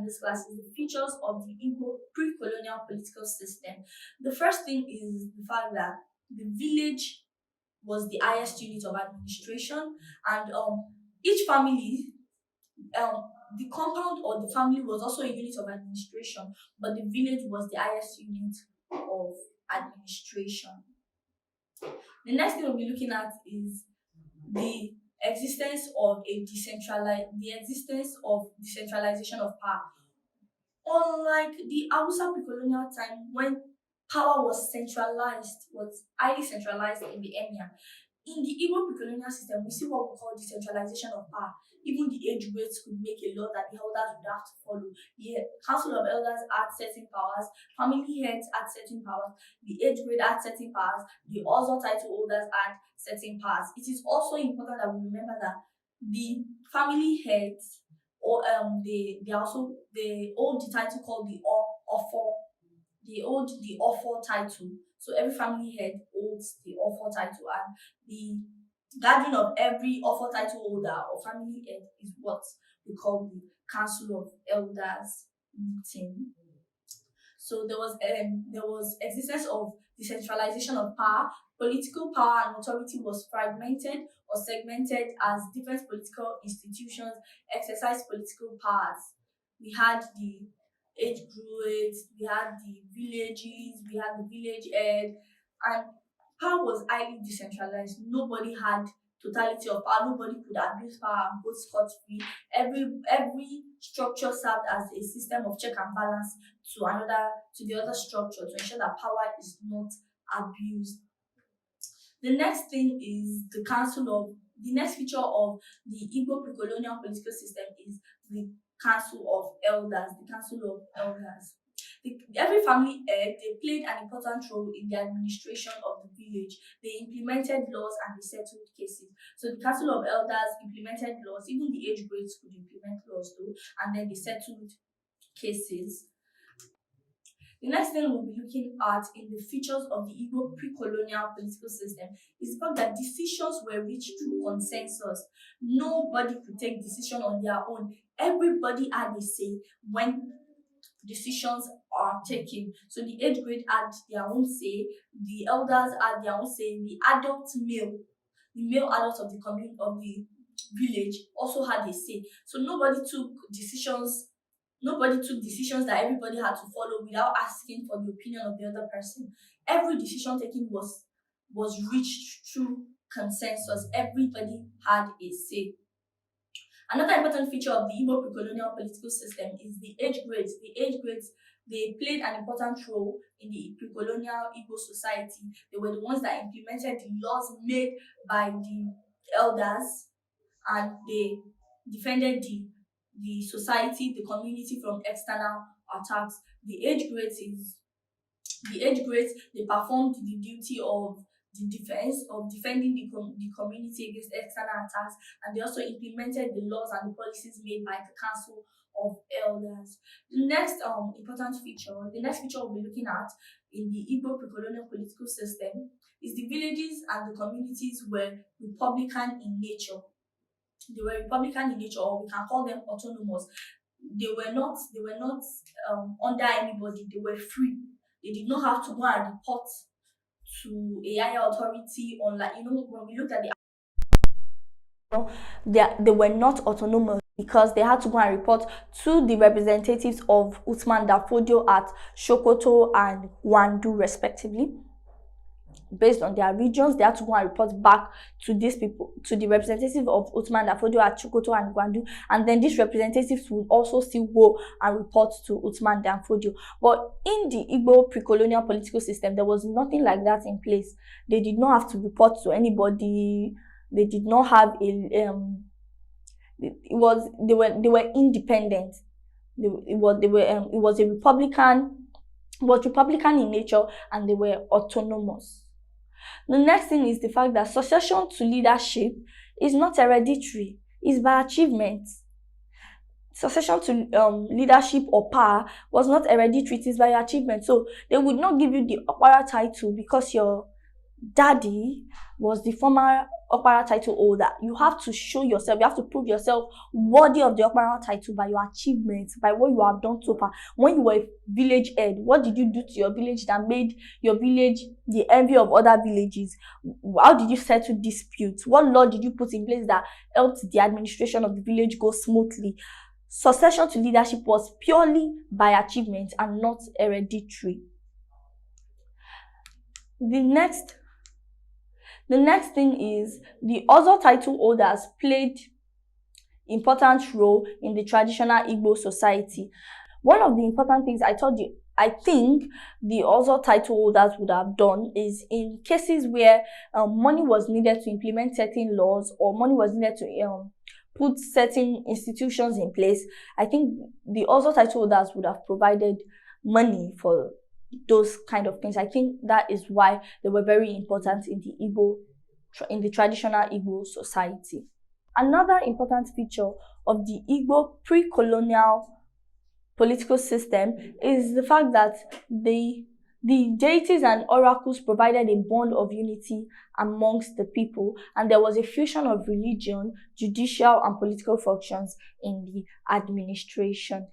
this class is the features of the Igbo pre-colonial political system. The first thing is the fact that the village was the highest unit of administration, and each family, the compound or the family was also a unit of administration, but the village was the highest unit of administration. The next thing we'll be looking at is the existence of decentralization of power. Unlike the Hausa pre-colonial time, when power was highly centralized in the emir, in the Igbo pre-colonial system, we see what we call decentralization of power. Even the age grades could make a law that the elders would have to follow. The council of elders had certain powers, family heads had certain powers, the age grade had certain powers, the other title holders had certain powers. It is also important that we remember that the family heads, or they hold the title called the offer. They hold the offer title. So every family head holds the offer title, and the gathering of every offer title holder or family head is what we call the council of elders meeting. So there was existence of decentralization of power. Political power and authority was fragmented or segmented as different political institutions exercised political powers. We had the age grades, we had the villages, we had the village head, and power was highly decentralized. Nobody had totality of power. Nobody could abuse power and go scot-free. Every structure served as a system of check and balance to the other structure to ensure that power is not abused. The next thing is the next feature of the Igbo pre-colonial political system is the council of elders. The council of elders. Every family head, they played an important role in the administration of the village. They implemented laws and they settled cases. So the council of elders implemented laws. Even the age grades could implement laws too, and then they settled cases. The next thing we'll be looking at in the features of the Igbo pre-colonial political system is the fact that decisions were reached through consensus. Nobody could take decision on their own. Everybody had a say when decisions are taken. So the age grade had their own say, the elders had their own say, the male adults of the village also had a say. So nobody took decisions that everybody had to follow without asking for the opinion of the other person. Every decision taken was reached through consensus. Everybody had a say. Another important feature of the Igbo pre-colonial political system is the age grades. The age grades, they played an important role in the pre-colonial Igbo society. They were the ones that implemented the laws made by the elders, and they defended the society, the community from external attacks. The age grades, they performed the duty of the defense, of defending the community against external attacks, and they also implemented the laws and the policies made by the council of elders. The next feature we'll be looking at in the Igbo pre-colonial political system is the villages and the communities were republican in nature. They were republican in nature, or we can call them autonomous. They were not under anybody. They were free. They did not have to go and report to a higher authority, unlike, when we looked at they were not autonomous because they had to go and report to the representatives of Usman Dafodio at Sokoto and Gwandu respectively. Based on their regions, they had to go and report back to these people, to the representative of Usman Dafodio at Sokoto and Gwandu, and then these representatives would also still go and report to Usman Dafodio. But in the Igbo pre-colonial political system, there was nothing like that in place. They did not have to report to anybody. They did not have they were independent. It was republican in nature, and they were autonomous. The next thing is the fact that succession to leadership is not hereditary, it's by achievement. Succession to leadership or power was not hereditary, it is by achievement. So they would not give you the Okpara title because your daddy was the former Okpara title holder, you have to show yourself, you have to prove yourself worthy of the Okpara title by your achievements, by what you have done so far. When you were a village head, what did you do to your village that made your village the envy of other villages? How did you settle disputes? What law did you put in place that helped the administration of the village go smoothly? Succession to leadership was purely by achievement and not hereditary. The next thing is the other title holders played important role in the traditional Igbo society. One of the important things I think the other title holders would have done is in cases where money was needed to implement certain laws, or money was needed to put certain institutions in place. I think the other title holders would have provided money for those kind of things. I think that is why they were very important in the traditional Igbo society. Another important feature of the Igbo pre-colonial political system is the fact that the deities and oracles provided a bond of unity amongst the people, and there was a fusion of religion, judicial, and political functions in the administration.